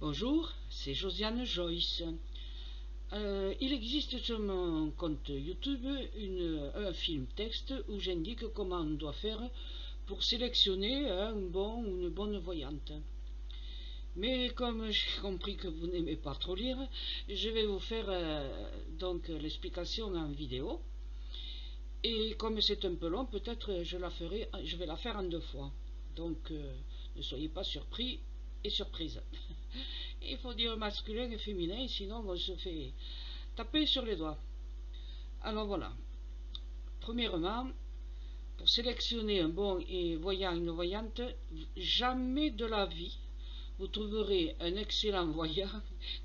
Bonjour, c'est Josiane Joyce. Il existe sur mon compte YouTube un film texte où j'indique comment on doit faire pour sélectionner un bon ou une bonne voyante. Mais comme j'ai compris que vous n'aimez pas trop lire, je vais vous faire donc l'explication en vidéo. Et comme c'est un peu long, peut-être je vais la faire en 2 fois. Donc ne soyez pas surpris et surprise. Il faut dire masculin et féminin, sinon on se fait taper sur les doigts. Alors voilà. Premièrement, pour sélectionner un bon et voyant une voyante, jamais de la vie vous trouverez un excellent voyant,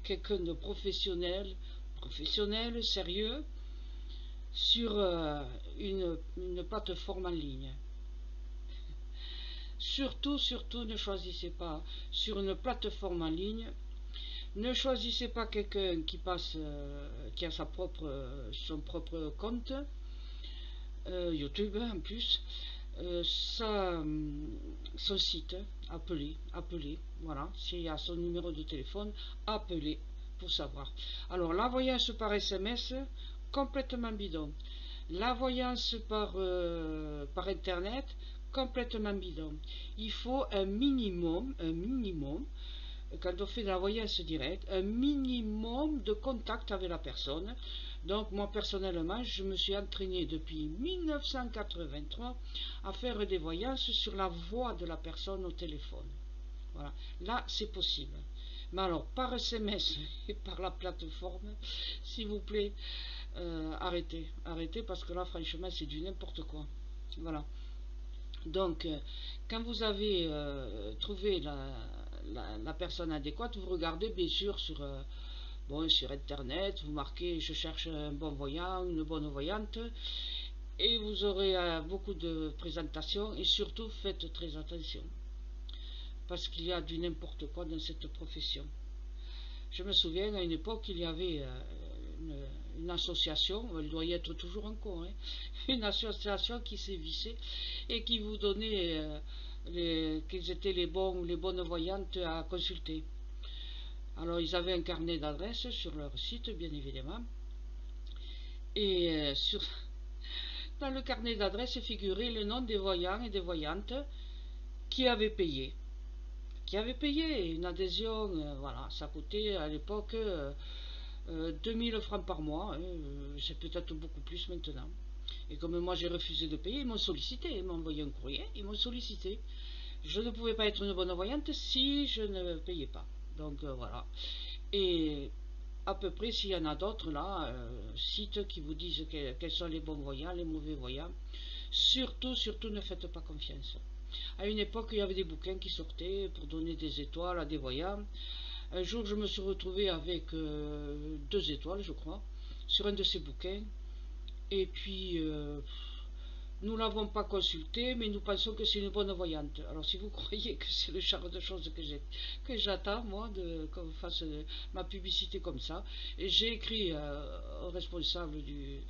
quelqu'un de professionnel, sérieux, sur une plateforme en ligne. Surtout, ne choisissez pas sur une plateforme en ligne. Ne choisissez pas quelqu'un qui a son propre compte YouTube en plus. Son site, appelez, voilà, s'il y a son numéro de téléphone, appelez pour savoir. Alors la voyance par SMS, complètement bidon. La voyance par internet, complètement bidon. Il faut un minimum, quand on fait de la voyance directe, un minimum de contact avec la personne. Donc moi personnellement, je me suis entraîné depuis 1983 à faire des voyances sur la voix de la personne au téléphone. Voilà, là c'est possible. Mais alors par SMS et par la plateforme, s'il vous plaît, arrêtez parce que là franchement c'est du n'importe quoi. Voilà. Donc, quand vous avez trouvé la personne adéquate, vous regardez bien sûr sur Internet, vous marquez « je cherche un bon voyant, une bonne voyante » et vous aurez beaucoup de présentations et surtout faites très attention parce qu'il y a du n'importe quoi dans cette profession. Je me souviens, à une époque, il y avait une association, elle doit y être toujours encore, hein, une association qui sévissait et qui vous donnait quelles étaient les bons ou les bonnes voyantes à consulter. Alors, ils avaient un carnet d'adresses sur leur site, bien évidemment, et dans le carnet d'adresses figurait le nom des voyants et des voyantes qui avaient payé. Une adhésion, voilà, ça coûtait à l'époque 2000 francs par mois, hein, c'est peut-être beaucoup plus maintenant. Et comme moi j'ai refusé de payer, ils m'ont sollicité, ils m'ont envoyé un courrier, ils m'ont sollicité. Je ne pouvais pas être une bonne voyante si je ne payais pas. Donc voilà. Et à peu près s'il y en a d'autres là, sites qui vous disent quels sont les bons voyants, les mauvais voyants, surtout ne faites pas confiance. À une époque, il y avait des bouquins qui sortaient pour donner des étoiles à des voyants. Un jour, je me suis retrouvé avec 2 étoiles, je crois, sur un de ces bouquins. Et puis, nous ne l'avons pas consulté, mais nous pensons que c'est une bonne voyante. Alors, si vous croyez que c'est le genre de choses que j'attends, moi, qu'on fasse ma publicité comme ça, et j'ai écrit au responsable du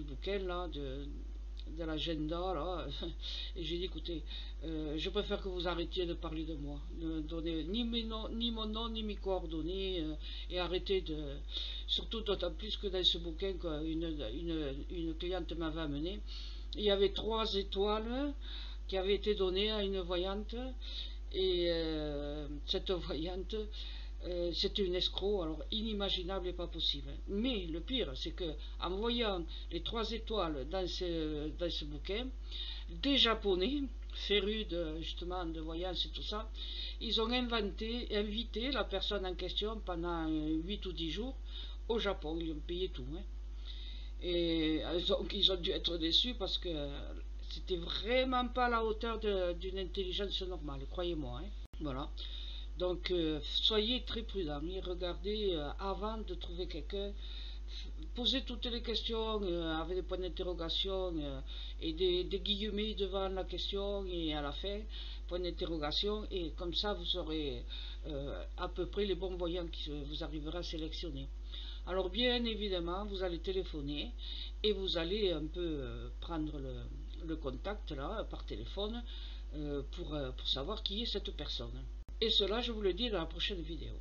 bouquin, là, de l'agenda, là, et j'ai dit, écoutez, je préfère que vous arrêtiez de parler de moi, ne donnez ni mon nom, ni mes coordonnées, et arrêtez surtout d'autant plus que dans ce bouquin une cliente m'avait amené, il y avait 3 étoiles qui avaient été données à une voyante, et cette voyante, c'était une escroc, alors inimaginable et pas possible. Mais le pire, c'est que en voyant les 3 étoiles dans ce bouquin, des Japonais, férus justement de voyance et tout ça, ils ont invité la personne en question pendant 8 ou 10 jours au Japon, ils ont payé tout. Hein. Et donc ils ont dû être déçus parce que c'était vraiment pas à la hauteur d'une intelligence normale, croyez-moi. Hein. Voilà. Donc, soyez très prudents et regardez avant de trouver quelqu'un. Posez toutes les questions avec des points d'interrogation et des guillemets devant la question et à la fin, point d'interrogation. Et comme ça, vous saurez à peu près les bons voyants que vous arriverez à sélectionner. Alors, bien évidemment, vous allez téléphoner et vous allez un peu prendre le contact là par téléphone pour savoir qui est cette personne. Et cela, je vous le dis dans la prochaine vidéo.